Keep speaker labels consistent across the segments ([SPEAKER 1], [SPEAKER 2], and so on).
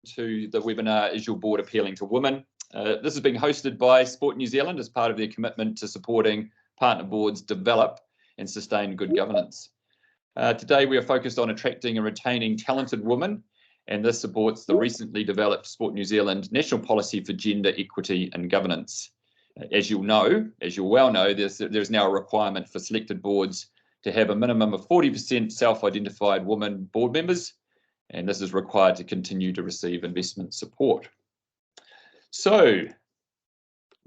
[SPEAKER 1] To the webinar, Is Your Board Appealing to Women? This is being hosted by Sport New Zealand as part of their commitment to supporting partner boards develop and sustain good governance. Today we are focused on attracting and retaining talented women, and this supports the recently developed Sport New Zealand National Policy for Gender Equity and Governance. As you'll well know, there's now a requirement for selected boards to have a minimum of 40% self-identified women board members, and this is required to continue to receive investment support. So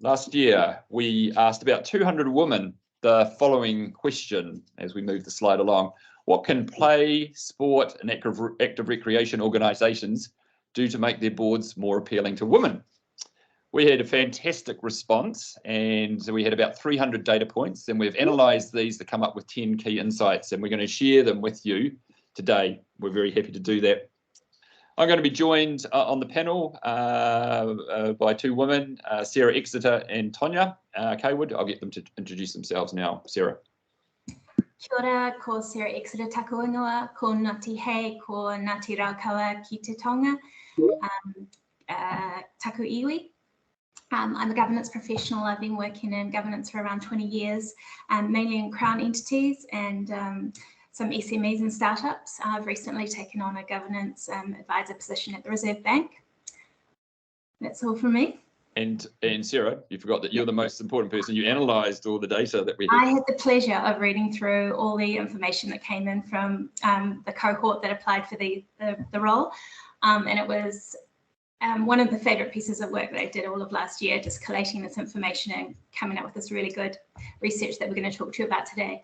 [SPEAKER 1] last year we asked about 200 women the following question as we move the slide along. What can play, sport and active recreation organisations do to make their boards more appealing to women? We had a fantastic response, and we had about 300 data points, and we've analysed these to come up with 10 key insights, and we're going to share them with you today. We're very happy to do that. I'm going to be joined on the panel by two women, Sarah Exeter and Tonya Kaywood. I'll get them to introduce themselves now. Sarah.
[SPEAKER 2] Kia ora, ko Sarah Exeter taku ingoa, ko Ngāti Hei, ko Ngāti Raukawa ki te Tonga, taku iwi. I'm a governance professional. I've been working in governance for around 20 years, mainly in Crown entities and some SMEs and startups. I've recently taken on a governance advisor position at the Reserve Bank. That's all from me.
[SPEAKER 1] And Sarah, you forgot that you're the most important person. You analysed all the data that we had.
[SPEAKER 2] I had the pleasure of reading through all the information that came in from the cohort that applied for the role, and it was one of the favourite pieces of work that I did all of last year, just collating this information and coming up with this really good research that we're going to talk to you about today.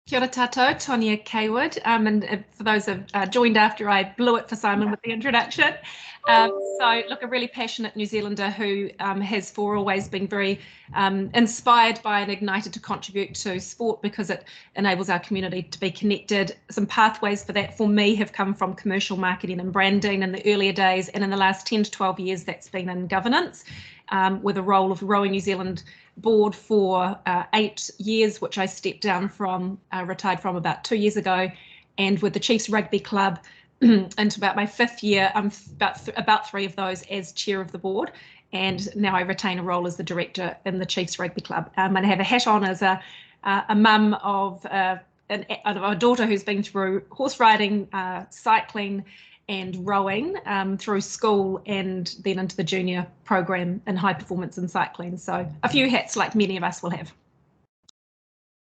[SPEAKER 3] Kia ora tātou, Tonya Kaywood, and for those who have joined after I blew it for Simon with the introduction. So look, a really passionate New Zealander who has for always been very inspired by and ignited to contribute to sport because it enables our community to be connected. Some pathways for that for me have come from commercial marketing and branding in the earlier days, and in the last 10 to 12 years that's been in governance, with a role of Rowing New Zealand board for 8 years, which I stepped down from, retired from about 2 years ago, and with the Chiefs Rugby Club into about my 5th year. I'm about 3 of those as chair of the board, and now I retain a role as the director in the Chiefs Rugby Club. And I have a hat on as a mum of a daughter who's been through horse riding, cycling and rowing through school, and then into the junior program in high performance and cycling. So a few hats like many of us will have.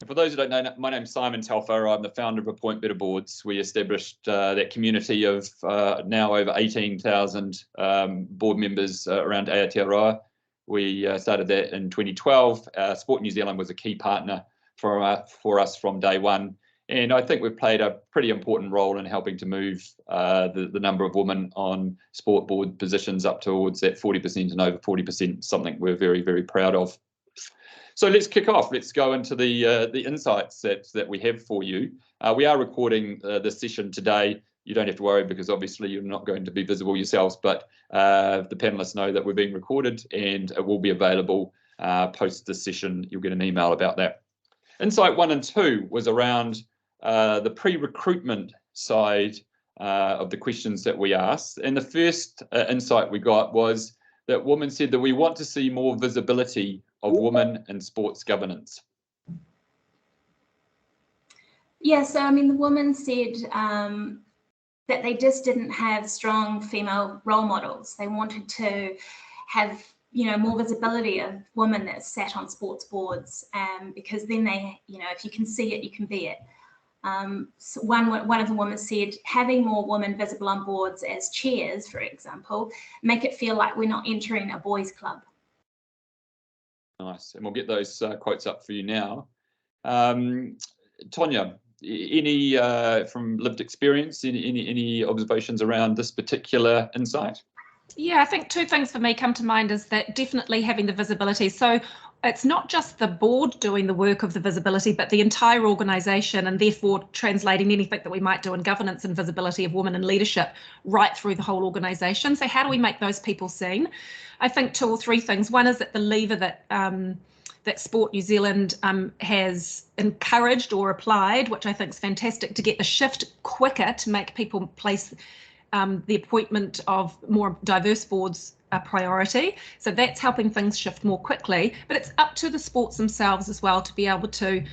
[SPEAKER 1] For those who don't know, my name's Simon Talfaro. I'm the founder of Appoint Better Boards. We established that community of now over 18,000 board members around Aotearoa. We started that in 2012. Sport New Zealand was a key partner for us from day one. And I think we've played a pretty important role in helping to move the number of women on sport board positions up towards that 40% and over 40%, something we're very, very proud of. So let's kick off. Let's go into the insights that we have for you. We are recording this session today. You don't have to worry because obviously you're not going to be visible yourselves, but the panelists know that we're being recorded and it will be available post this session. You'll get an email about that. Insight 1 and 2 was around the pre-recruitment side of the questions that we asked. And the first insight we got was that women said that we want to see more visibility of women in sports governance.
[SPEAKER 2] Yeah, so I mean, the woman said that they just didn't have strong female role models. They wanted to have, you know, more visibility of women that sat on sports boards, because then they, you know, if you can see it, you can be it. So one of the women said having more women visible on boards as chairs, for example, make it feel like we're not entering a boys' club.
[SPEAKER 1] Nice, and we'll get those quotes up for you now. Tonya, any from lived experience, any observations around this particular insight?
[SPEAKER 3] Yeah, I think 2 things for me come to mind is that definitely having the visibility. So it's not just the board doing the work of the visibility, but the entire organisation, and therefore translating anything that we might do in governance and visibility of women in leadership right through the whole organisation. So how do we make those people seen? I think 2 or 3 things. One is that the lever that that Sport New Zealand has encouraged or applied, which I think is fantastic, to get the shift quicker to make people place the appointment of more diverse boards a priority. So that's helping things shift more quickly, but it's up to the sports themselves as well to be able to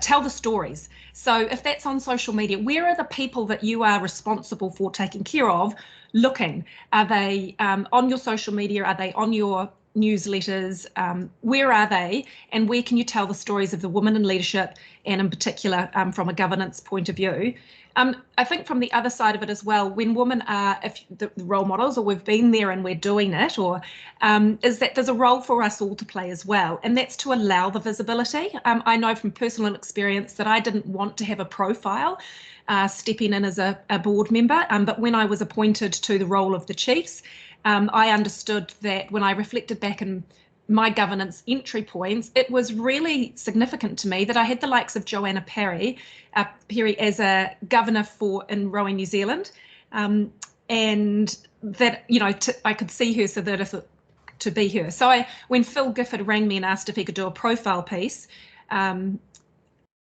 [SPEAKER 3] tell the stories. So if that's on social media, where are the people that you are responsible for taking care of looking? Are they on your social media? Are they on your newsletters? Where are they? And where can you tell the stories of the women in leadership, and in particular from a governance point of view? I think from the other side of it as well, when women are the role models, or we've been there and we're doing it, or is that there's a role for us all to play as well, and that's to allow the visibility. I know from personal experience that I didn't want to have a profile stepping in as a board member, but when I was appointed to the role of the Chiefs, I understood that when I reflected back in my governance entry points, it was really significant to me that I had the likes of Joanna Perry as a governor in Rowing New Zealand, and that, you know, I could see her, so that to be her. So when Phil Gifford rang me and asked if he could do a profile piece,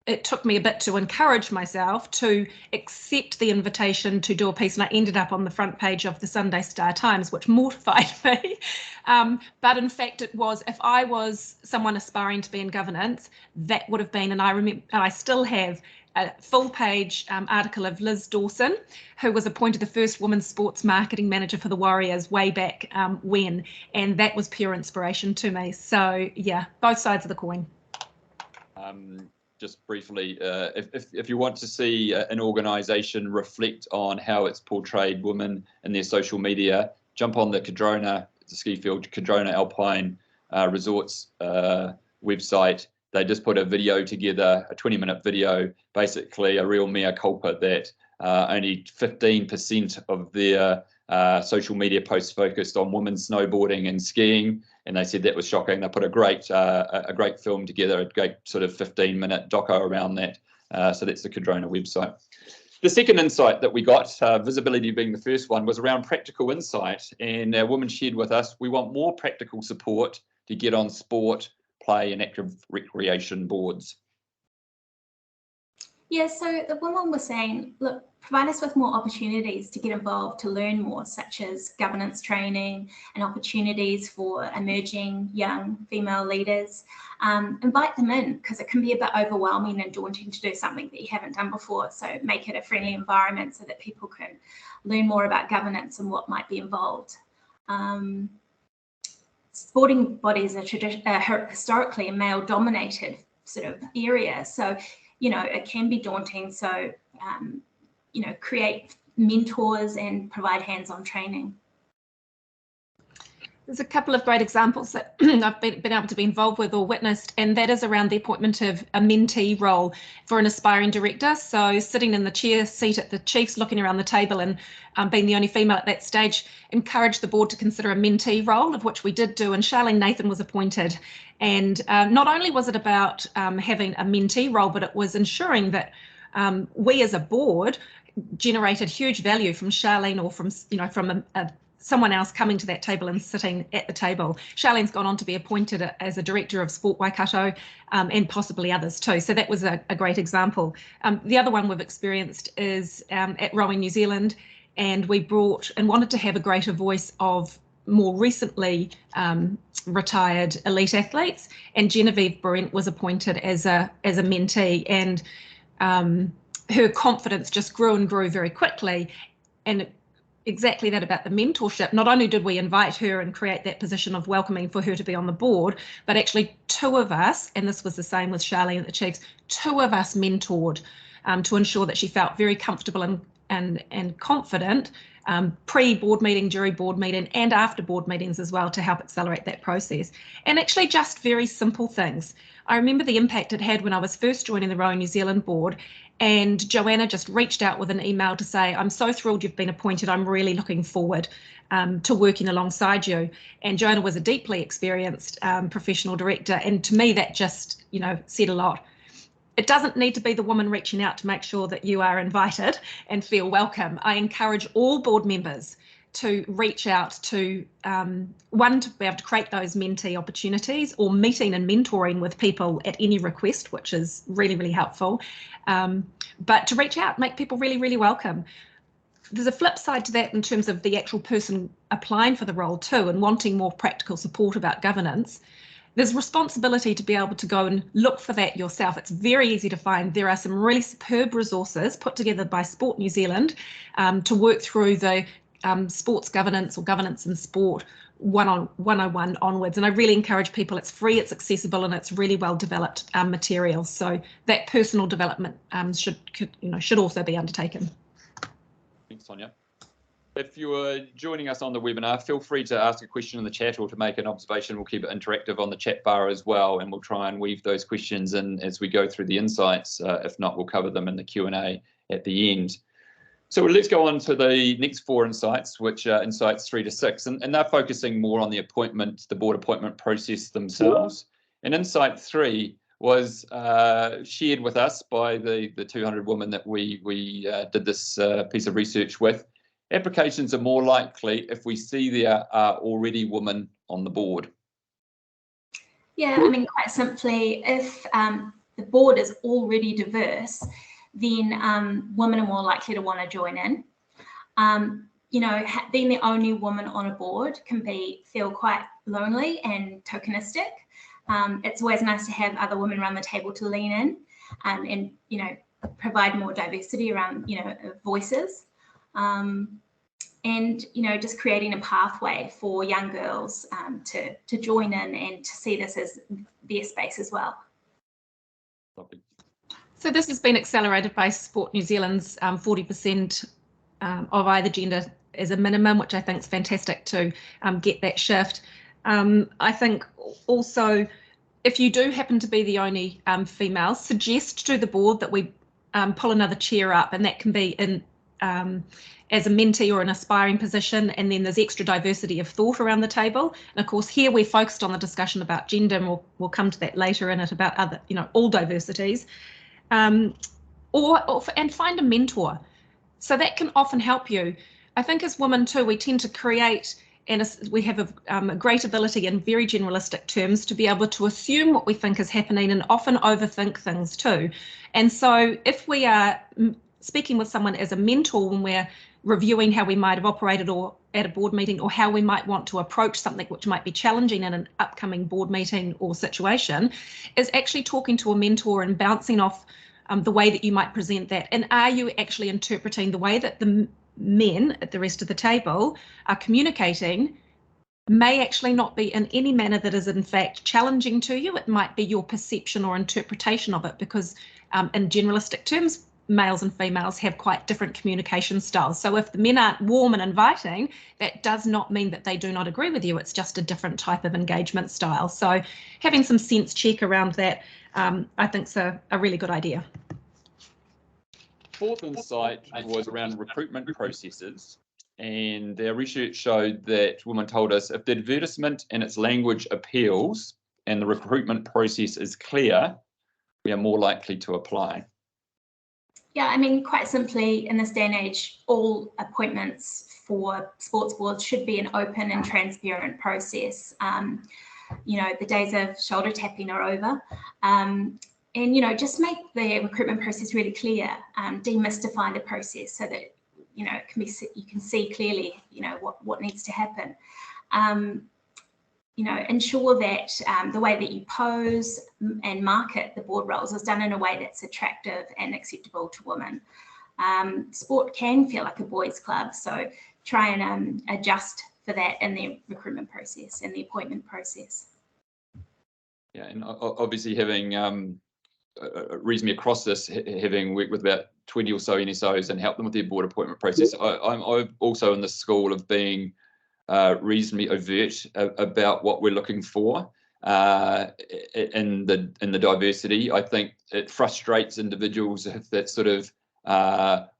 [SPEAKER 3] it took me a bit to encourage myself to accept the invitation to do a piece, and I ended up on the front page of the Sunday Star Times, which mortified me. But in fact, it was, if I was someone aspiring to be in governance, that would have been, and I remember, and I still have, a full page article of Liz Dawson, who was appointed the first women's sports marketing manager for the Warriors way back when, and that was pure inspiration to me. So yeah, both sides of the coin.
[SPEAKER 1] Just briefly, if you want to see an organisation reflect on how it's portrayed women in their social media, jump on the Cadrona, the ski field, Cadrona Alpine Resorts website. They just put a video together, a 20-minute video, basically a real mea culpa that only 15% of their social media posts focused on women snowboarding and skiing, and they said that was shocking. They put a great film together, a great sort of 15-minute doco around that. So that's the Cadrona website. The second insight that we got, visibility being the first one, was around practical insight, and a woman shared with us, we want more practical support to get on sport, play and active recreation boards.
[SPEAKER 2] Yeah, so the woman was saying, look, provide us with more opportunities to get involved, to learn more, such as governance training and opportunities for emerging young female leaders. Invite them in, because it can be a bit overwhelming and daunting to do something that you haven't done before. So make it a friendly environment so that people can learn more about governance and what might be involved. Sporting bodies are historically a male-dominated sort of area. So, you know, it can be daunting. So, you know, create mentors and provide hands-on training.
[SPEAKER 3] There's a couple of great examples that I've been able to be involved with or witnessed, and that is around the appointment of a mentee role for an aspiring director. So sitting in the chair seat at the Chiefs, looking around the table, and being the only female at that stage, encouraged the board to consider a mentee role, of which we did do, and Charlene Nathan was appointed. And not only was it about having a mentee role, but it was ensuring that we as a board generated huge value from Charlene, or from, you know, from someone else coming to that table and sitting at the table. Charlene's gone on to be appointed as a director of Sport Waikato, and possibly others too. So that was a great example. The other one we've experienced is at Rowing New Zealand, and we brought and wanted to have a greater voice of more recently retired elite athletes, and Genevieve Brent was appointed as a mentee, and her confidence just grew and grew very quickly. And exactly that about the mentorship. Not only did we invite her and create that position of welcoming for her to be on the board, but actually two of us, and this was the same with Charlene at the Chiefs, two of us mentored to ensure that she felt very comfortable and confident pre-board meeting, during board meeting, and after board meetings as well, to help accelerate that process. And actually just very simple things. I remember the impact it had when I was first joining the Rowing New Zealand board, and Joanna just reached out with an email to say, I'm so thrilled you've been appointed. I'm really looking forward to working alongside you. And Joanna was a deeply experienced professional director. And to me, that just, you know, said a lot. It doesn't need to be the woman reaching out to make sure that you are invited and feel welcome. I encourage all board members to reach out to, one, to be able to create those mentee opportunities or meeting and mentoring with people at any request, which is really, really helpful. But to reach out, make people really, really welcome. There's a flip side to that in terms of the actual person applying for the role too and wanting more practical support about governance. There's responsibility to be able to go and look for that yourself. It's very easy to find. There are some really superb resources put together by Sport New Zealand to work through the sports governance or governance in sport 101 onwards. And I really encourage people, it's free, it's accessible, and it's really well developed material. So that personal development should also be undertaken.
[SPEAKER 1] Thanks, Sonia. If you're joining us on the webinar, feel free to ask a question in the chat or to make an observation. We'll keep it interactive on the chat bar as well, and we'll try and weave those questions in as we go through the insights. If not, we'll cover them in the Q&A at the end. So let's go on to the next 4 insights, which are insights 3 to 6, and they're focusing more on the board appointment process themselves. And insight 3 was shared with us by the 200 women that we did this piece of research with. Applications are more likely if we see there are already women on the board.
[SPEAKER 2] Yeah, I mean, quite simply, if the board is already diverse, then women are more likely to want to join in. Being the only woman on a board can feel quite lonely and tokenistic. It's always nice to have other women around the table to lean in and provide more diversity around voices. And just creating a pathway for young girls to join in and to see this as their space as well.
[SPEAKER 3] So this has been accelerated by Sport New Zealand's 40% of either gender as a minimum, which I think is fantastic to get that shift. I think also, if you do happen to be the only female, suggest to the board that we pull another chair up, and that can be in as a mentee or an aspiring position, and then there's extra diversity of thought around the table. And of course, here we're focused on the discussion about gender, and we'll come to that later in it about other, all diversities, and find a mentor. So that can often help you. I think as women too, we tend to create, and we have a great ability in very generalistic terms to be able to assume what we think is happening and often overthink things too. And so if we are speaking with someone as a mentor when we're reviewing how we might have operated or at a board meeting, or how we might want to approach something which might be challenging in an upcoming board meeting or situation, is actually talking to a mentor and bouncing off the way that you might present that. And are you actually interpreting the way that the men at the rest of the table are communicating may actually not be in any manner that is in fact challenging to you. It might be your perception or interpretation of it, because in generalistic terms, males and females have quite different communication styles. So if the men aren't warm and inviting, that does not mean that they do not agree with you. It's just a different type of engagement style. So having some sense check around that, I think is a really good idea.
[SPEAKER 1] Fourth insight was around recruitment processes, and their research showed that women told us if the advertisement and its language appeals and the recruitment process is clear, we are more likely to apply.
[SPEAKER 2] Yeah, I mean, quite simply, in this day and age, all appointments for sports boards should be an open and transparent process. The days of shoulder tapping are over. And, just make the recruitment process really clear, demystify the process so that, you can see clearly, what needs to happen. Ensure that the way that you pose and market the board roles is done in a way that's attractive and acceptable to women. Sport can feel like a boys' club, so try and adjust for that in the recruitment process and the appointment process.
[SPEAKER 1] Yeah, and obviously having reasonably across this, having worked with about 20 or so NSOs and helped them with their board appointment process, I'm also in the school of being reasonably overt about what we're looking for in the diversity. I think it frustrates individuals if that's sort of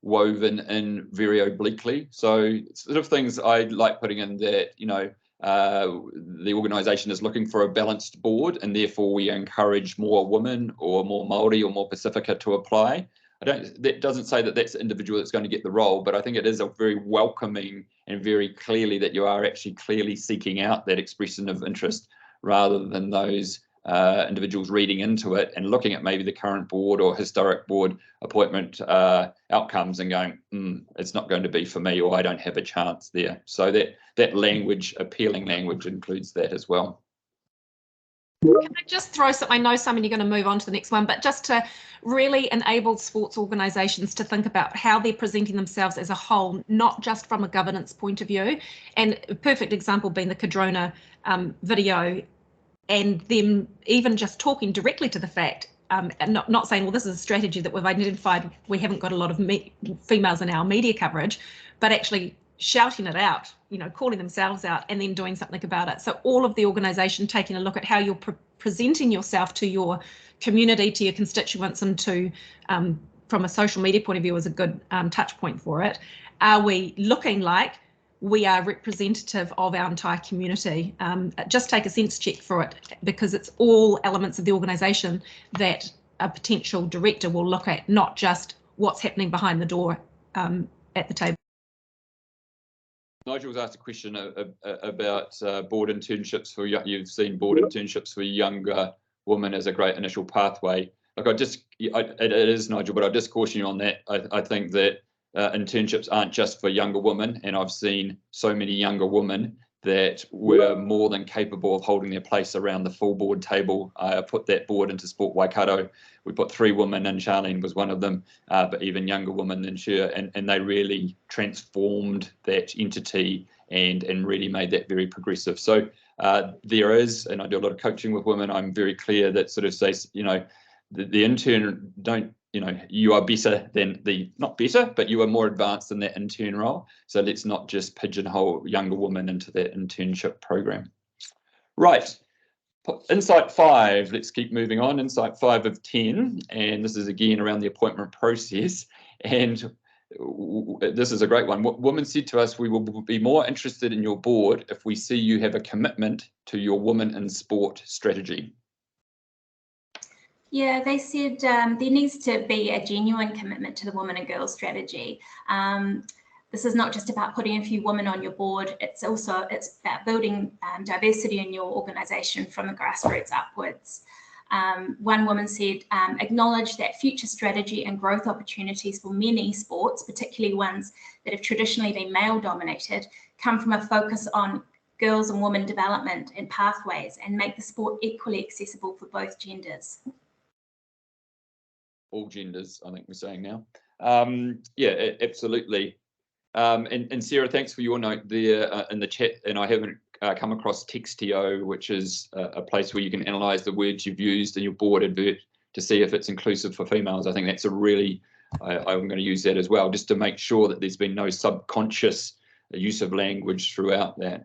[SPEAKER 1] woven in very obliquely. So sort of things I like putting in that, the organisation is looking for a balanced board, and therefore we encourage more women or more Māori or more Pacifica to apply. that doesn't say that that's the individual that's going to get the role, but I think it is a very welcoming and very clearly that you are actually clearly seeking out that expression of interest, rather than those individuals reading into it and looking at maybe the current board or historic board appointment outcomes and going, it's not going to be for me, or I don't have a chance there. So that language, appealing language, includes that as well.
[SPEAKER 3] Can I just throw something? I know, Simon, you're going to move on to the next one, but just to really enable sports organisations to think about how they're presenting themselves as a whole, not just from a governance point of view. And a perfect example being the Cadrona video, and them even just talking directly to the fact, and not saying, well, this is a strategy that we've identified, we haven't got a lot of females in our media coverage, but actually shouting it out, you know, calling themselves out and then doing something about it. So all of the organisation taking a look at how you're presenting yourself to your community, to your constituents, and to, from a social media point of view, is a good touch point for it. Are we looking like we are representative of our entire community? Just take a sense check for it, because it's all elements of the organisation that a potential director will look at, not just what's happening behind the door at the table.
[SPEAKER 1] Nigel's asked a question about board internships for you've seen board internships for younger women as a great initial pathway. Like it is, Nigel, but I'll just caution you on that. I think that internships aren't just for younger women, and I've seen so many younger women that were more than capable of holding their place around the full board table. I put that board into Sport Waikato. We put 3 women, and Charlene was one of them, but even younger women than she, and they really transformed that entity and really made that very progressive. So there is, and I do a lot of coaching with women, I'm very clear that sort of says, you know, the intern don't, you know, you are better than not better, but you are more advanced than that intern role. So let's not just pigeonhole younger women into that internship program. Right, insight 5, let's keep moving on. Insight 5 of 10, and this is again around the appointment process. And this is a great one. Women said to us, we will be more interested in your board if we see you have a commitment to your women in sport strategy.
[SPEAKER 2] Yeah, they said there needs to be a genuine commitment to the women and girls strategy. This is not just about putting a few women on your board. It's about building diversity in your organisation from the grassroots upwards. One woman said, acknowledge that future strategy and growth opportunities for many sports, particularly ones that have traditionally been male dominated, come from a focus on girls and women development and pathways, and make the sport equally accessible for both genders.
[SPEAKER 1] All genders, I think we're saying now. Yeah, absolutely. And Sarah, thanks for your note there in the chat. And I haven't come across Textio, which is a place where you can analyse the words you've used in your board advert to see if it's inclusive for females. I think that's a really, I'm going to use that as well, just to make sure that there's been no subconscious use of language throughout that.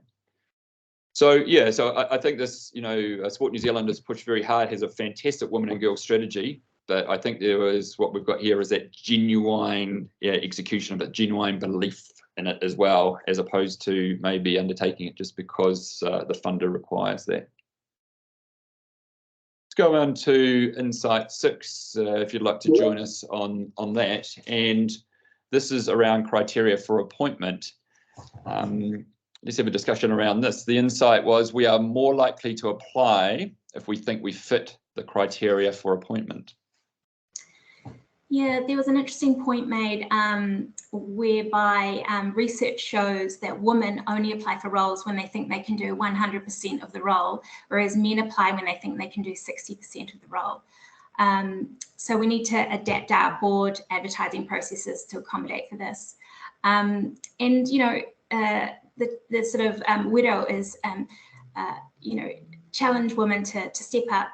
[SPEAKER 1] So yeah, so I think this, you know, Sport New Zealand has pushed very hard, has a fantastic women and girls strategy. But I think there is, what we've got here is that genuine execution of it, genuine belief in it as well, as opposed to maybe undertaking it just because the funder requires that. Let's go on to Insight 6, if you'd like to join us on that. And this is around criteria for appointment. Let's have a discussion around this. The insight was we are more likely to apply if we think we fit the criteria for appointment.
[SPEAKER 2] Yeah, there was an interesting point made whereby research shows that women only apply for roles when they think they can do 100% of the role, whereas men apply when they think they can do 60% of the role. So we need to adapt our board advertising processes to accommodate for this. And, you know, the sort of widow is, you know, challenge women to step up,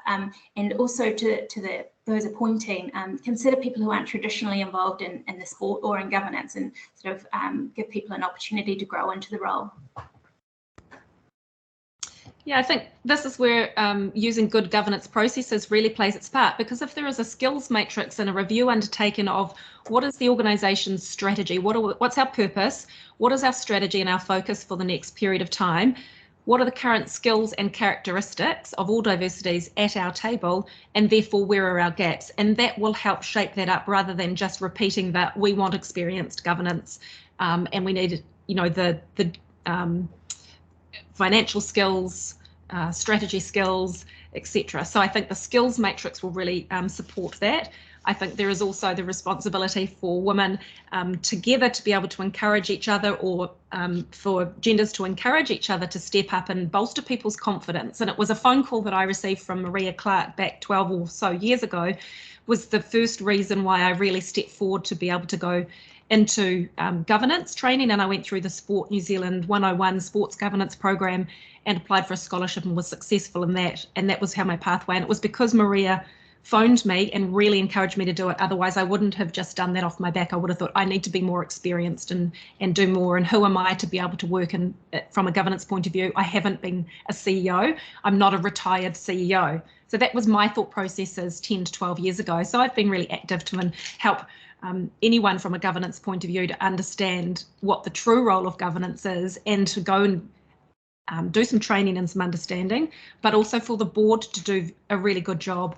[SPEAKER 2] and also to those appointing, consider people who aren't traditionally involved in the sport or in governance, and sort of give people an opportunity to grow into the role.
[SPEAKER 3] Yeah, I think this is where using good governance processes really plays its part, because if there is a skills matrix and a review undertaken of what is the organisation's strategy, what's our purpose, what is our strategy and our focus for the next period of time, what are the current skills and characteristics of all diversities at our table, and therefore where are our gaps? And that will help shape that up, rather than just repeating that we want experienced governance and we need, you know, the financial skills, strategy skills, etc. So I think the skills matrix will really support that. I think there is also the responsibility for women together to be able to encourage each other, or for genders to encourage each other to step up and bolster people's confidence. And it was a phone call that I received from Maria Clark back 12 or so years ago, was the first reason why I really stepped forward to be able to go into governance training. And I went through the Sport New Zealand 101 sports governance program and applied for a scholarship and was successful in that. And that was how my pathway. And it was because Maria phoned me and really encouraged me to do it. Otherwise, I wouldn't have just done that off my back. I would have thought, I need to be more experienced and do more. And who am I to be able to work in from a governance point of view? I haven't been a CEO. I'm not a retired CEO. So that was my thought processes 10 to 12 years ago. So I've been really active to help anyone from a governance point of view to understand what the true role of governance is, and to go and do some training and some understanding, but also for the board to do a really good job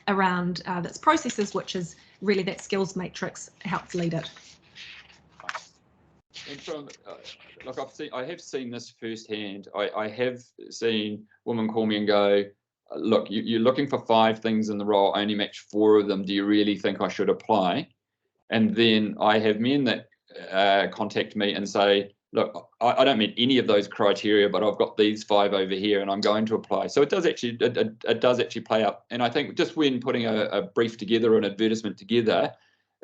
[SPEAKER 3] around its processes, which is really that skills matrix helps lead it.
[SPEAKER 1] And from look, I have seen this firsthand. I have seen women call me and go, look, you're looking for 5 things in the role, I only match 4 of them. Do you really think I should apply? And then I have men that contact me and say, look, I don't meet any of those criteria, but I've got these 5 over here and I'm going to apply. So it does actually play out. And I think just when putting a brief together or an advertisement together,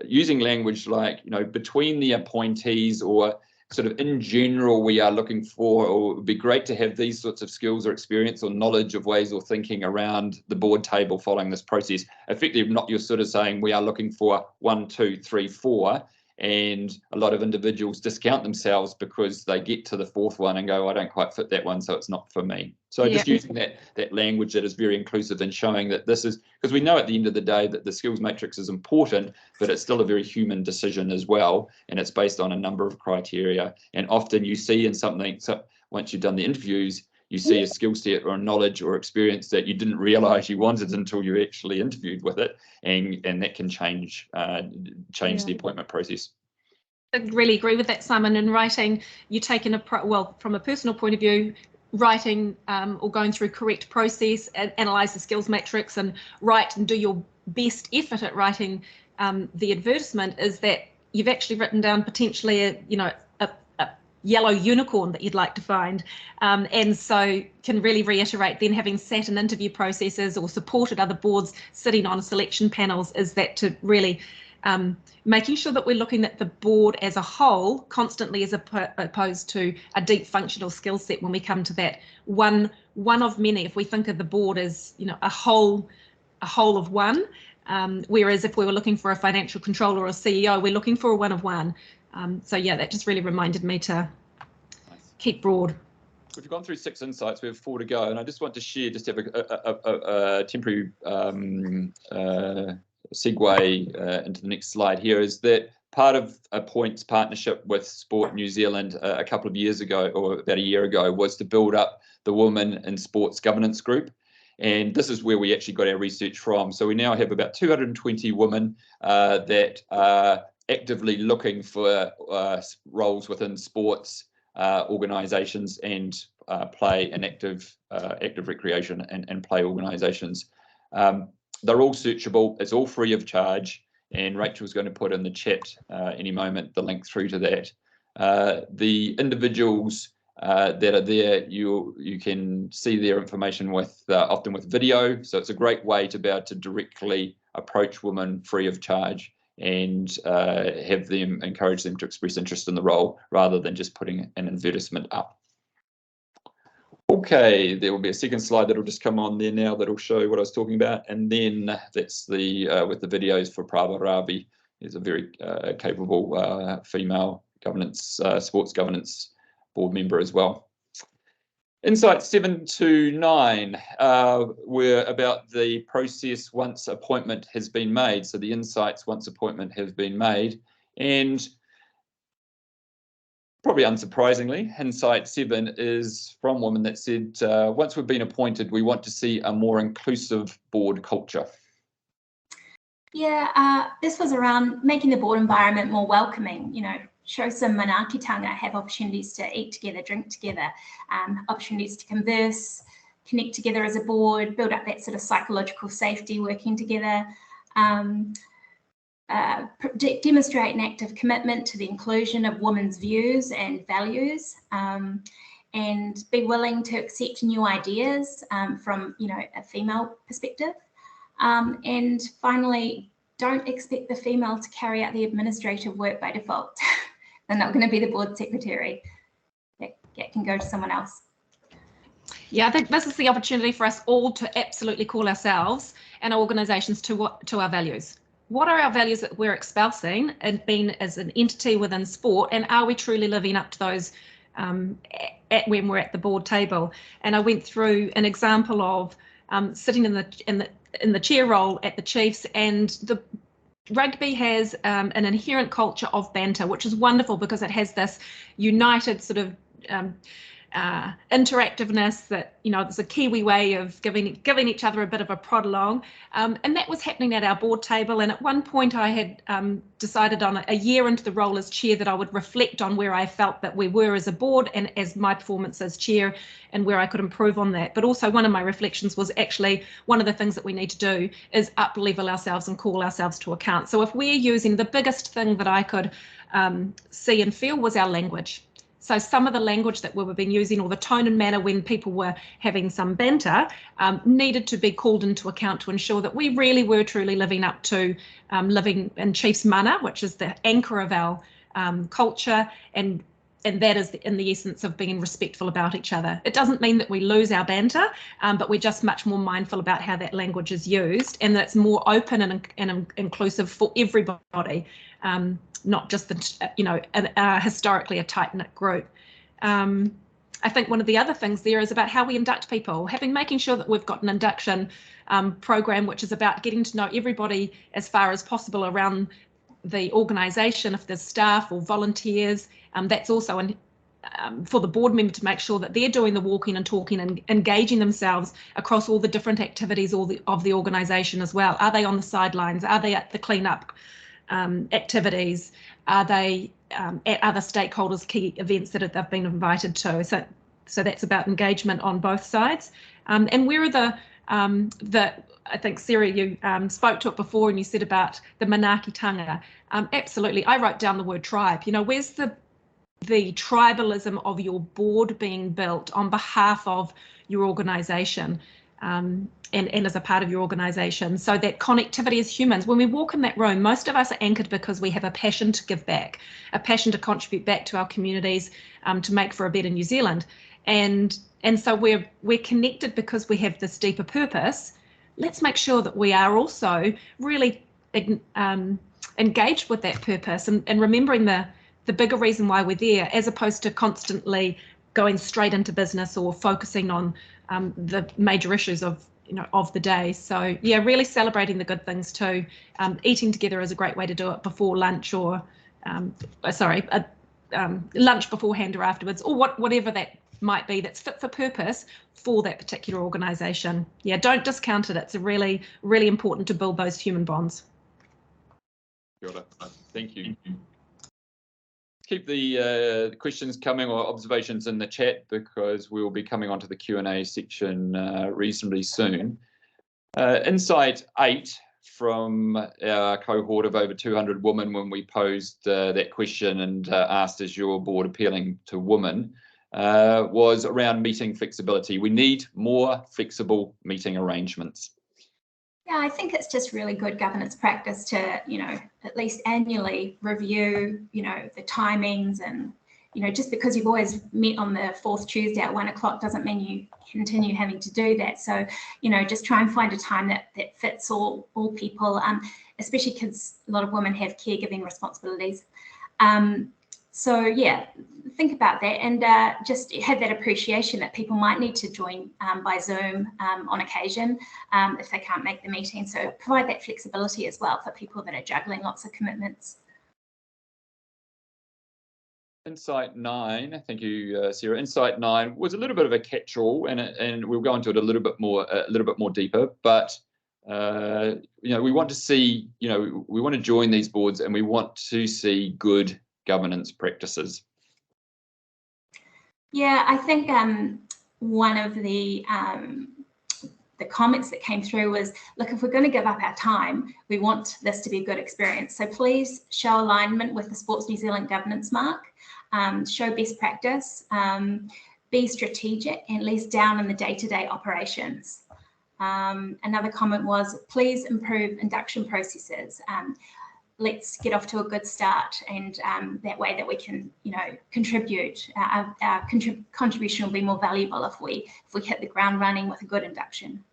[SPEAKER 1] using language like, you know, between the appointees, or sort of in general, we are looking for, or it would be great to have these sorts of skills or experience or knowledge of ways or thinking around the board table following this process. Effectively, not you're sort of saying we are looking for 1, 2, 3, 4. And a lot of individuals discount themselves because they get to the 4th one and go, I don't quite fit that one, so it's not for me. So just using that language that is very inclusive and showing that this is, because we know at the end of the day that the skills matrix is important, but it's still a very human decision as well. And it's based on a number of criteria. And often you see in something, so once you've done the interviews, you see a skill set or a knowledge or experience that you didn't realize you wanted until you actually interviewed with it, and that can change the appointment process.
[SPEAKER 3] I really agree with that, Simon. In writing, you take in from a personal point of view, writing or going through correct process, and analyze the skills matrix and write and do your best effort at writing the advertisement, is that you've actually written down potentially a yellow unicorn that you'd like to find, and so can really reiterate then, having sat in interview processes or supported other boards sitting on selection panels, is that to really making sure that we're looking at the board as a whole constantly, as opposed to a deep functional skill set when we come to that one of many. If we think of the board as, you know, a whole of one, whereas if we were looking for a financial controller or a CEO, we're looking for a one of one. So yeah, that just really reminded me to keep broad.
[SPEAKER 1] We've gone through 6 insights. We have 4 to go, and I just want to share, just have a temporary segue into the next slide here, is that part of a Point's partnership with Sport New Zealand a couple of years ago, or about a year ago, was to build up the Women in Sports Governance Group. And this is where we actually got our research from. So we now have about 220 women that are actively looking for roles within sports organisations and play and active recreation and play organisations. They're all searchable. It's all free of charge. And Rachel's going to put in the chat any moment the link through to that. The individuals that are there, you can see their information with often with video. So it's a great way to be able to directly approach women free of charge and encourage them to express interest in the role, rather than just putting an advertisement up. Okay, there will be a second slide that'll just come on there now that'll show what I was talking about, and then that's the with the videos for Prabha Ravi. Is a very capable female governance, sports governance board member as well. Insights 7 to 9 were about the process once appointment has been made. So the insights once appointment has been made, and Probably unsurprisingly, Insight 7 is from women that said, once we've been appointed, we want to see a more inclusive board culture.
[SPEAKER 2] Yeah, this was around making the board environment more welcoming, show some manaakitanga, have opportunities to eat together, drink together, opportunities to converse, connect together as a board, build up that sort of psychological safety working together, demonstrate an active commitment to the inclusion of women's views and values, and be willing to accept new ideas from a female perspective. And finally, don't expect the female to carry out the administrative work by default. They're not going to be the board secretary. That can go to someone else.
[SPEAKER 3] Yeah, I think this is the opportunity for us all to absolutely call ourselves and our organisations to our values. What are our values that we're espousing and being as an entity within sport, and are we truly living up to those when we're at the board table? And I went through an example of sitting in the chair role at the Chiefs, and the rugby has an inherent culture of banter, which is wonderful because it has this united sort of interactiveness that there's a Kiwi way of giving each other a bit of a prod along, and that was happening at our board table. And at one point I had decided on a year into the role as chair that I would reflect on where I felt that we were as a board and as my performance as chair, and where I could improve on that. But also one of my reflections was actually one of the things that we need to do is up level ourselves and call ourselves to account. So if we're using, the biggest thing that I could see and feel was our language. So some of the language that we've been using, or the tone and manner when people were having some banter, needed to be called into account to ensure that we really were truly living up to living in Chiefs mana, which is the anchor of our culture, and that is in the essence of being respectful about each other. It doesn't mean that we lose our banter, but we're just much more mindful about how that language is used, and that it's more open and inclusive for everybody. Not just historically a tight-knit group. I think one of the other things there is about how we induct people, making sure that we've got an induction program which is about getting to know everybody as far as possible around the organisation. If there's staff or volunteers, that's also for the board member to make sure that they're doing the walking and talking and engaging themselves across all the different activities of the organisation as well. Are they on the sidelines? Are they at the clean-up activities? Are they at other stakeholders' key events that they've been invited to? So that's about engagement on both sides. And where are I think Sarah, you spoke to it before, and you said about the manaakitanga. Absolutely, I wrote down the word tribe. Where's the tribalism of your board being built on behalf of your organisation? And as a part of your organisation, so that connectivity as humans. When we walk in that room, most of us are anchored because we have a passion to give back, a passion to contribute back to our communities, to make for a better New Zealand, and so we're connected because we have this deeper purpose. Let's make sure that we are also really engaged with that purpose and remembering the bigger reason why we're there, as opposed to constantly going straight into business or focusing on the major issues of the day. So yeah, really celebrating the good things too. Eating together is a great way to do it before lunch, or lunch beforehand or afterwards, or whatever that might be that's fit for purpose for that particular organisation. Yeah, don't discount it. It's really, really important to build those human bonds.
[SPEAKER 1] Got it. Thank you. Keep the questions coming or observations in the chat, because we will be coming onto the Q&A section reasonably soon. Insight 8 from our cohort of over 200 women, when we posed that question and asked, is your board appealing to women, was around meeting flexibility. We need more flexible meeting arrangements.
[SPEAKER 2] Yeah, I think it's just really good governance practice to, at least annually review, the timings, and, just because you've always met on the fourth Tuesday at 1 o'clock doesn't mean you continue having to do that. So, just try and find a time that fits all people, especially because a lot of women have caregiving responsibilities. So yeah, think about that, and just have that appreciation that people might need to join by Zoom on occasion if they can't make the meeting. So provide that flexibility as well for people that are juggling lots of commitments.
[SPEAKER 1] Insight 9, thank you, Sarah. Insight 9 was a little bit of a catch-all, and we'll go into it a little bit more deeper. But we want to see, we want to join these boards, and we want to see good governance practices.
[SPEAKER 2] Yeah, I think one of the comments that came through was, look, if we're going to give up our time, we want this to be a good experience. So please show alignment with the Sports New Zealand governance mark, show best practice, be strategic, and lead down in the day-to-day operations. Another comment was, please improve induction processes. Let's get off to a good start, and that way that we can, contribute. Our contribution will be more valuable if we hit the ground running with a good induction.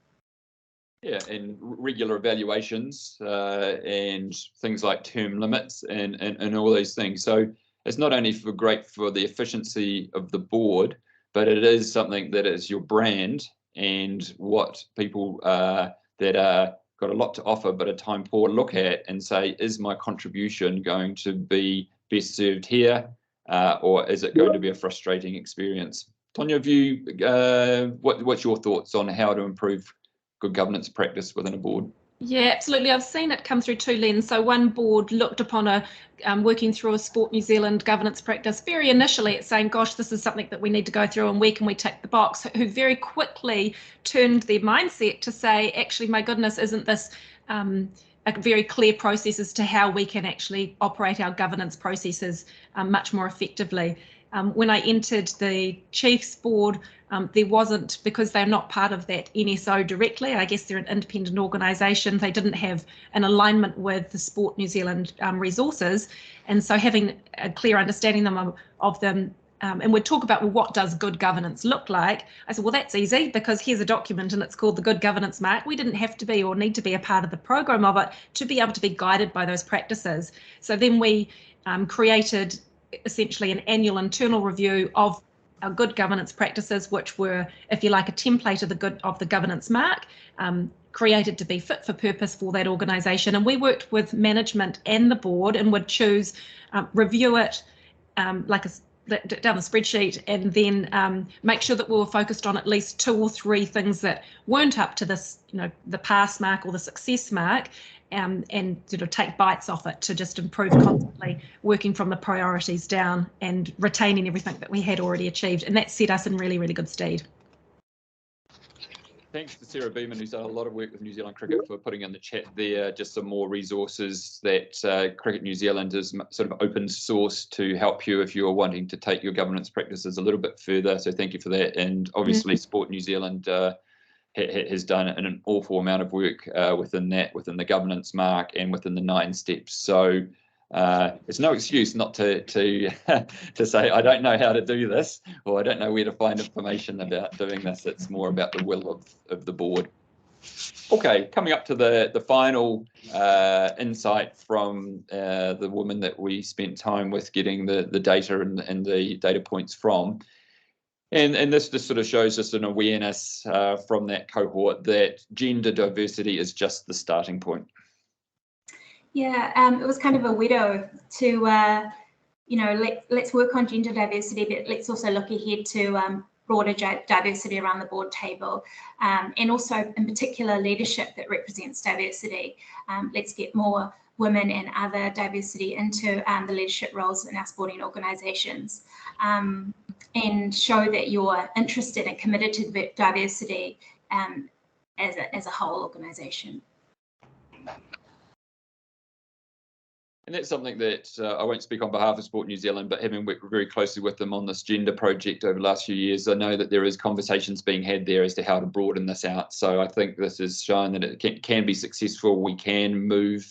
[SPEAKER 1] Yeah, and regular evaluations and things like term limits and all these things. So it's not only great for the efficiency of the board, but it is something that is your brand and what people that are got a lot to offer but are time poor look at and say, is my contribution going to be best served here, or is it going to be a frustrating experience? Tonya, what's your thoughts on how to improve good governance practice within a board?
[SPEAKER 3] Yeah, absolutely. I've seen it come through two lenses. So one board looked upon working through a Sport New Zealand governance practice very initially at saying, gosh, this is something that we need to go through and where can we tick the box, who very quickly turned their mindset to say, actually, my goodness, isn't this a very clear process as to how we can actually operate our governance processes much more effectively. When I entered the Chiefs board, there wasn't, because they're not part of that NSO directly, I guess they're an independent organisation, they didn't have an alignment with the Sport New Zealand resources. And so having a clear understanding of them, and we'd talk about, well, what does good governance look like? I said, well, that's easy, because here's a document and it's called the Good Governance Mark. We didn't have to be or need to be a part of the program of it to be able to be guided by those practices. So then we created essentially an annual internal review of our good governance practices, which were, if you like, a template of the governance mark, created to be fit for purpose for that organisation. And we worked with management and the board and would choose, review it down the spreadsheet, and then make sure that we were focused on at least 2 or 3 things that weren't up to this, the pass mark or the success mark, and sort of take bites off it to just improve constantly, working from the priorities down and retaining everything that we had already achieved. And that set us in really, really good stead.
[SPEAKER 1] Thanks to Sarah Beeman, who's done a lot of work with New Zealand Cricket, for putting in the chat there just some more resources that Cricket New Zealand is sort of open source to help you if you're wanting to take your governance practices a little bit further. So thank you for that. And obviously Sport New Zealand has done an awful amount of work within the governance mark and within the 9 steps. So it's no excuse not to say, I don't know how to do this, or I don't know where to find information about doing this. It's more about the will of the board. Okay, coming up to the final insight from the woman that we spent time with getting the data and the data points from. And this just sort of shows us an awareness from that cohort that gender diversity is just the starting point.
[SPEAKER 2] Yeah, it was kind of a widow to, let's work on gender diversity, but let's also look ahead to broader diversity around the board table, and also in particular leadership that represents diversity. Let's get more women and other diversity into the leadership roles in our sporting organisations, and show that you're interested and committed to diversity as a whole organisation.
[SPEAKER 1] And that's something that I won't speak on behalf of Sport New Zealand, but having worked very closely with them on this gender project over the last few years, I know that there is conversations being had there as to how to broaden this out. So I think this has shown that it can be successful. We can move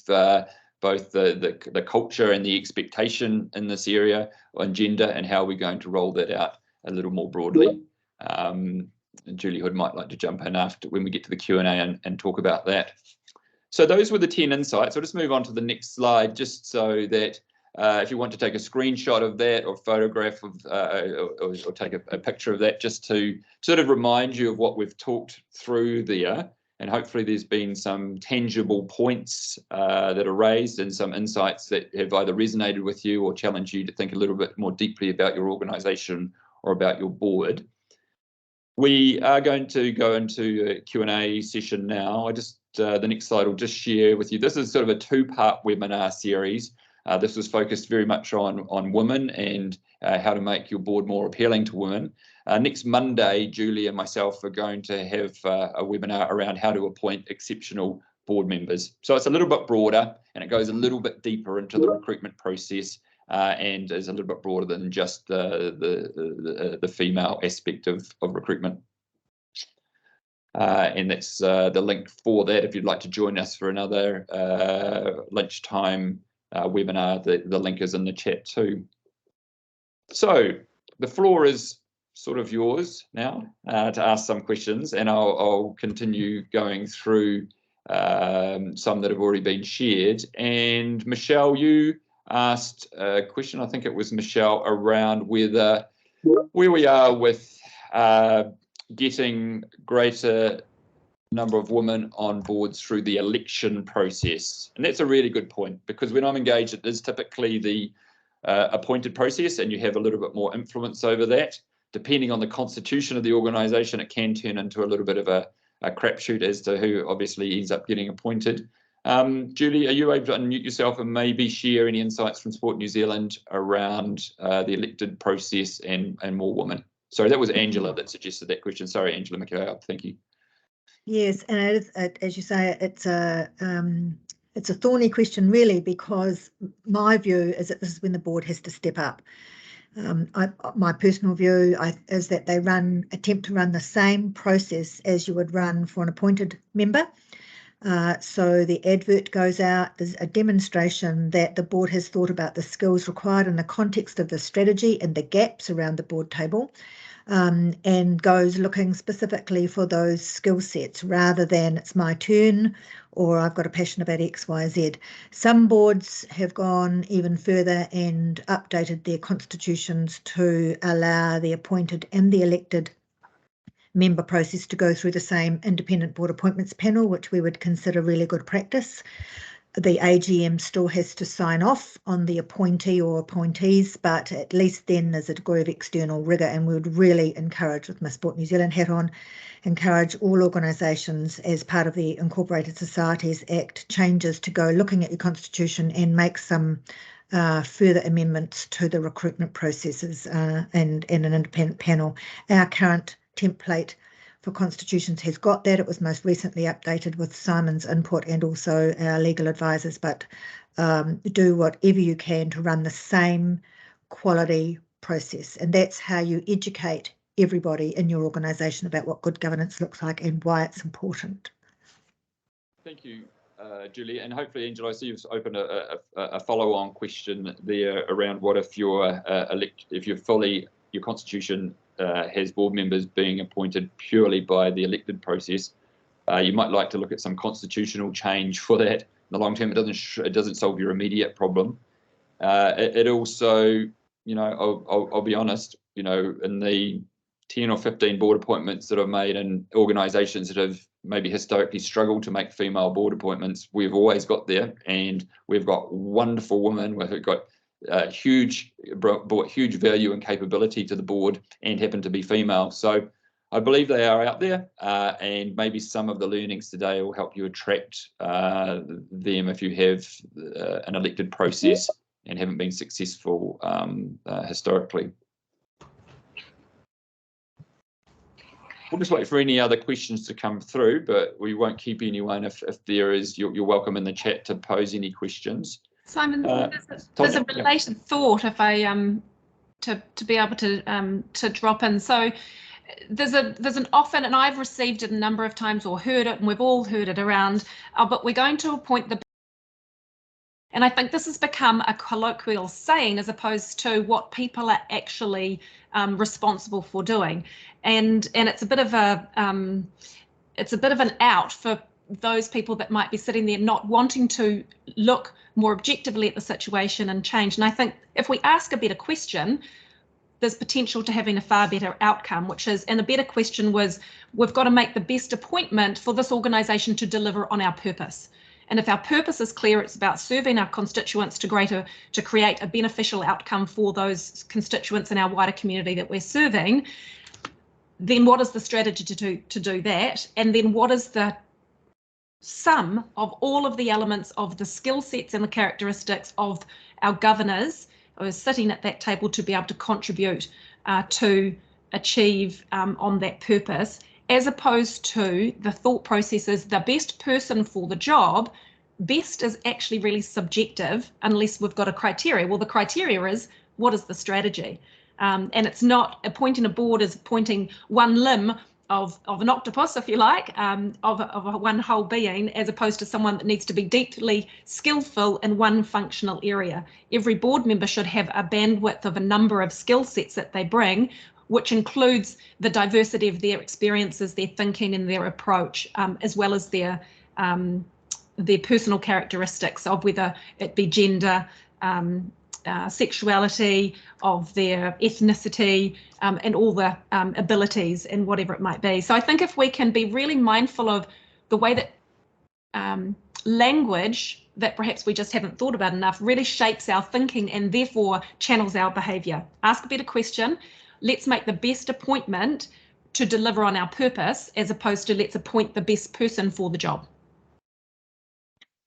[SPEAKER 1] both the culture and the expectation in this area on gender, and how we're going to roll that out a little more broadly. And Julie Hood might like to jump in after when we get to the Q&A and talk about that. So those were the 10 insights. I'll just move on to the next slide, just so that if you want to take a screenshot of that or photograph of or take a picture of that, just to sort of remind you of what we've talked through there. and hopefully there's been some tangible points that are raised and some insights that have either resonated with you or challenged you to think a little bit more deeply about your organisation or about your board. We are going to go into a Q&A session now. The next slide will just share with you. This is sort of a two-part webinar series. This was focused very much on women and how to make your board more appealing to women. Next Monday, Julie and myself are going to have a webinar around how to appoint exceptional board members. So it's a little bit broader and it goes a little bit deeper into the recruitment process and is a little bit broader than just the female aspect of recruitment. And that's the link for that. If you'd like to join us for another lunchtime webinar, the link is in the chat too. So the floor is sort of yours now to ask some questions, and I'll continue going through some that have already been shared. And Michelle, you asked a question, I think it was Michelle, around where we are with getting greater number of women on boards through the election process. And that's a really good point, because when I'm engaged, it is typically the appointed process, and you have a little bit more influence over that. Depending on the constitution of the organisation, it can turn into a little bit of a crapshoot as to who obviously ends up getting appointed. Julie, are you able to unmute yourself and maybe share any insights from Sport New Zealand around the elected process and more women? Sorry, that was Angela that suggested that question. Sorry, Angela McLeod, thank you.
[SPEAKER 4] Yes, and it is, as you say, it's a thorny question really, because my view is that this is when the board has to step up. My personal view is that they attempt to run the same process as you would run for an appointed member. So the advert goes out, there's a demonstration that the board has thought about the skills required in the context of the strategy and the gaps around the board table, and goes looking specifically for those skill sets rather than it's my turn or I've got a passion about X, Y, Z. Some boards have gone even further and updated their constitutions to allow the appointed and the elected member process to go through the same independent board appointments panel, which we would consider really good practice. The AGM still has to sign off on the appointee or appointees, but at least then there's a degree of external rigour, and we would really encourage, with my Sport New Zealand hat on, encourage all organisations as part of the Incorporated Societies Act changes to go looking at your constitution and make some further amendments to the recruitment processes and an independent panel. Our current template for constitutions has got that. It was most recently updated with Simon's input and also our legal advisors, but do whatever you can to run the same quality process. And that's how you educate everybody in your organisation about what good governance looks like and why it's important.
[SPEAKER 1] Thank you, Julie, and hopefully, Angela, I see you've opened a follow-on question there around what if your constitution has board members being appointed purely by the elected process. You might like to look at some constitutional change for that. In the long term, it doesn't solve your immediate problem. It also, I'll be honest, in the 10 or 15 board appointments that I've made in organisations that have maybe historically struggled to make female board appointments, we've always got there, and we've got wonderful women who've got brought huge value and capability to the board and happen to be female. So I believe they are out there, and maybe some of the learnings today will help you attract them if you have an elected process and haven't been successful historically. We'll just wait for any other questions to come through, but we won't keep anyone. If there is, you're welcome in the chat to pose any questions.
[SPEAKER 3] Simon, there's a related thought, if I to be able to drop in. So there's an often, and I've received it a number of times or heard it, and we've all heard it around, but we're going to appoint the. And I think this has become a colloquial saying as opposed to what people are actually responsible for doing, and it's a bit of an out for those people that might be sitting there not wanting to look more objectively at the situation and change. And I think if we ask a better question, there's potential to having a far better outcome, which is, and the better question was, we've got to make the best appointment for this organisation to deliver on our purpose. And if our purpose is clear, it's about serving our constituents to create a beneficial outcome for those constituents in our wider community that we're serving, then what is the strategy to do that? And then what is the sum of all of the elements of the skill sets and the characteristics of our governors who are sitting at that table to be able to contribute to achieve on that purpose, as opposed to the thought processes, the best person for the job. Best is actually really subjective unless we've got a criteria. Well, the criteria is, what is the strategy? And it's not appointing a board as appointing one limb of an octopus, if you like, of one whole being, as opposed to someone that needs to be deeply skillful in one functional area. Every board member should have a bandwidth of a number of skill sets that they bring, which includes the diversity of their experiences, their thinking and their approach, as well as their personal characteristics of whether it be gender, sexuality, of their ethnicity, and all the abilities and whatever it might be. So I think if we can be really mindful of the way that language that perhaps we just haven't thought about enough really shapes our thinking and therefore channels our behaviour. Ask a better question. Let's make the best appointment to deliver on our purpose, as opposed to let's appoint the best person for the job.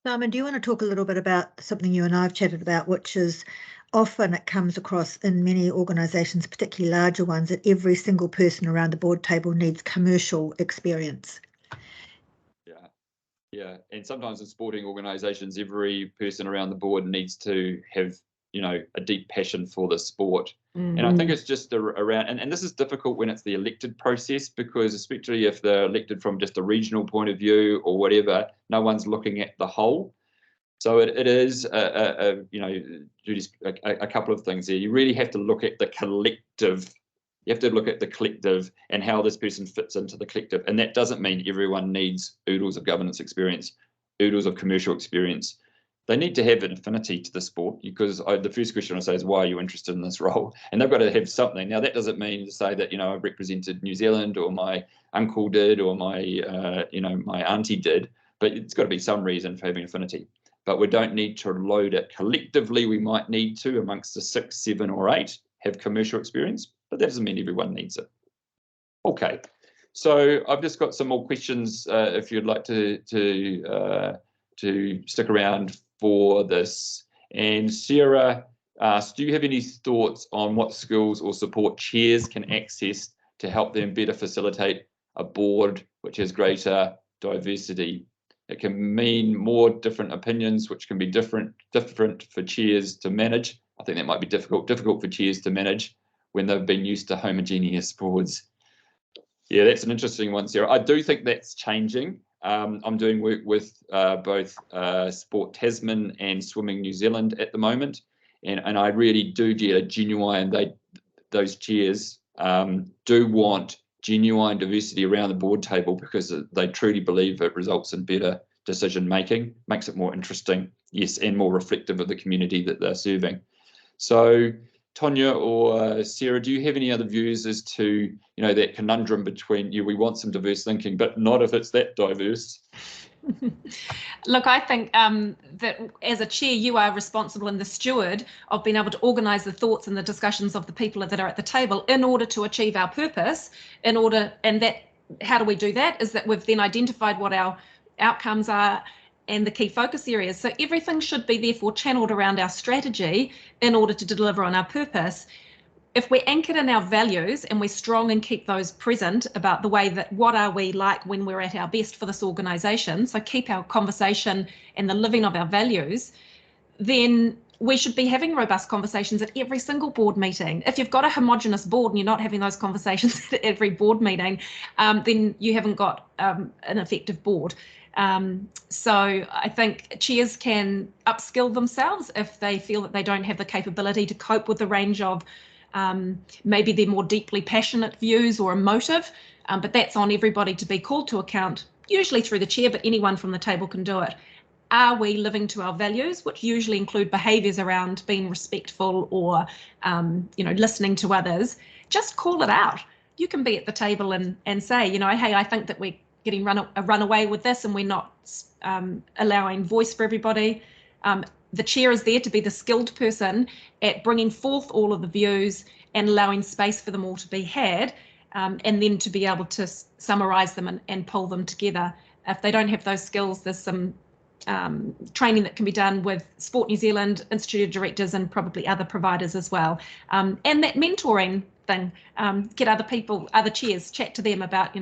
[SPEAKER 4] Simon, do you want to talk a little bit about something you and I have chatted about, which is often it comes across in many organisations, particularly larger ones, that every single person around the board table needs commercial experience?
[SPEAKER 1] Yeah, and sometimes in sporting organisations, every person around the board needs to have, you know, a deep passion for the sport. And I think it's just around, and this is difficult when it's the elected process, because especially if they're elected from just a regional point of view or whatever, no one's looking at the whole. So it is, you know, Judy's a couple of things there. You really have to look at the collective. You have to look at the collective and how this person fits into the collective. And that doesn't mean everyone needs oodles of governance experience, oodles of commercial experience. They need to have an affinity to the sport, because the first question I say is, why are you interested in this role? And they've got to have something. Now, that doesn't mean to say that, you know, I've represented New Zealand, or my uncle did, or my, you know, my auntie did, but it's got to be some reason for having affinity. But we don't need to load it. Collectively, we might need to, amongst the 6, 7 or 8, have commercial experience, but that doesn't mean everyone needs it. Okay, so I've just got some more questions if you'd like to stick around for this. And Sarah asks, do you have any thoughts on what skills or support chairs can access to help them better facilitate a board which has greater diversity? It can mean more different opinions, which can be different for chairs to manage. I think that might be difficult for chairs to manage when they've been used to homogeneous boards. Yeah, that's an interesting one, Sarah. I do think that's changing. I'm doing work with both Sport Tasman and Swimming New Zealand at the moment, and I really do get a genuine, those chairs do want genuine diversity around the board table, because they truly believe it results in better decision making, makes it more interesting, yes, and more reflective of the community that they're serving. So Tonya or Sarah, do you have any other views as to, you know, that conundrum between, we want some diverse thinking, but not if it's that diverse?
[SPEAKER 3] Look, I think that as a chair, you are responsible and the steward of being able to organise the thoughts and the discussions of the people that are at the table in order to achieve our purpose. How do we do that? Is that we've then identified what our outcomes are and the key focus areas. So everything should be therefore channeled around our strategy in order to deliver on our purpose. If we're anchored in our values and we're strong and keep those present about the way that what are we like when we're at our best for this organisation, so keep our conversation and the living of our values, then we should be having robust conversations at every single board meeting. If you've got a homogenous board and you're not having those conversations at every board meeting, then you haven't got an effective board. So I think chairs can upskill themselves if they feel that they don't have the capability to cope with the range of maybe they're more deeply passionate views or emotive, but that's on everybody to be called to account, usually through the chair, but anyone from the table can do it. are we living to our values, which usually include behaviours around being respectful or, listening to others? Just call it out. You can be at the table and say, hey, I think that we're getting run away with this and we're not allowing voice for everybody. The chair is there to be the skilled person at bringing forth all of the views and allowing space for them all to be had, and then to be able to summarise them and pull them together. If they don't have those skills, there's some training that can be done with Sport New Zealand, Institute of Directors, and probably other providers as well. And that mentoring thing, get other people, other chairs, chat to them about,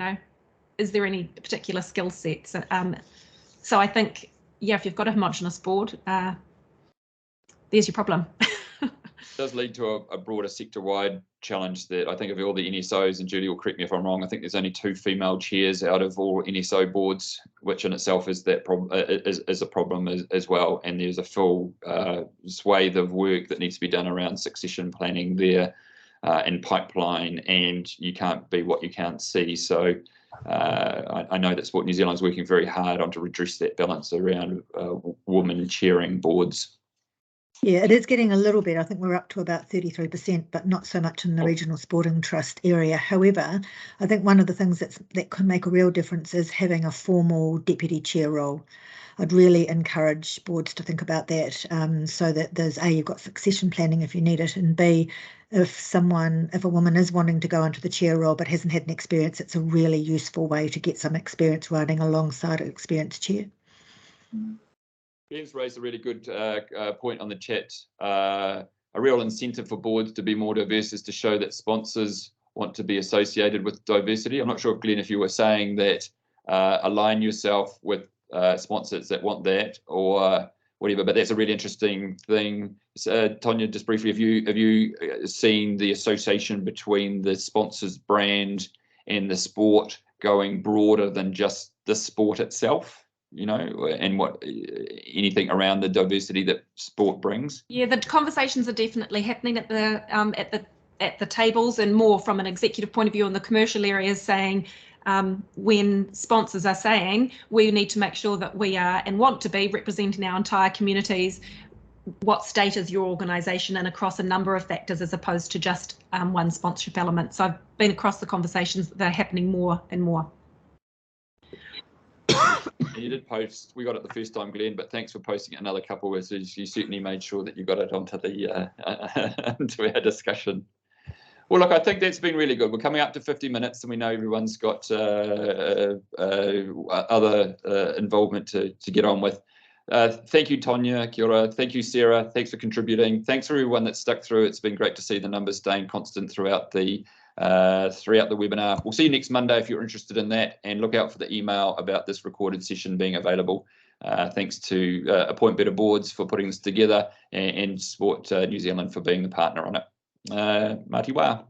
[SPEAKER 3] is there any particular skill sets? So I think, yeah, if you've got a homogenous board, there's your problem.
[SPEAKER 1] It does lead to a broader sector-wide challenge that I think of all the NSOs, and Judy will correct me if I'm wrong, I think there's only 2 female chairs out of all NSO boards, which in itself is is a problem as well. And there's a full swathe of work that needs to be done around succession planning there and pipeline, and you can't be what you can't see. So I know that Sport New Zealand is working very hard on to redress that balance around women chairing boards.
[SPEAKER 4] Yeah, it is getting a little bit. I think we're up to about 33%, but not so much in the Regional Sporting Trust area. However, I think one of the things that can make a real difference is having a formal deputy chair role. I'd really encourage boards to think about that, so that there's A, you've got succession planning if you need it, and B, if a woman is wanting to go into the chair role but hasn't had an experience, it's a really useful way to get some experience running alongside an experienced chair.
[SPEAKER 1] Ben's raised a really good point on the chat. A real incentive for boards to be more diverse is to show that sponsors want to be associated with diversity. I'm not sure, Glenn, if you were saying that align yourself with sponsors that want that or whatever, but that's a really interesting thing. Tonya, just briefly, have you seen the association between the sponsor's brand and the sport going broader than just the sport itself? And what anything around the diversity that sport brings? Yeah,
[SPEAKER 3] the conversations are definitely happening at the tables, and more from an executive point of view in the commercial areas, saying when sponsors are saying we need to make sure that we are and want to be representing our entire communities, what state is your organisation in across a number of factors as opposed to just one sponsorship element. So I've been across the conversations that are happening more and more.
[SPEAKER 1] You did post, we got it the first time, Glenn, but thanks for posting it another couple of words. You certainly made sure that you got it onto the into our discussion. Well, look, I think that's been really good. We're coming up to 50 minutes and we know everyone's got other involvement to get on with. Thank you, Tonya, kia ora. Thank you, Sarah. Thanks for contributing. Thanks for everyone that stuck through. It's been great to see the numbers staying constant throughout the webinar. We'll see you next Monday if you're interested in that, and look out for the email about this recorded session being available. Thanks to Appoint Better Boards for putting this together, and Sport New Zealand for being the partner on it. Mā te wā.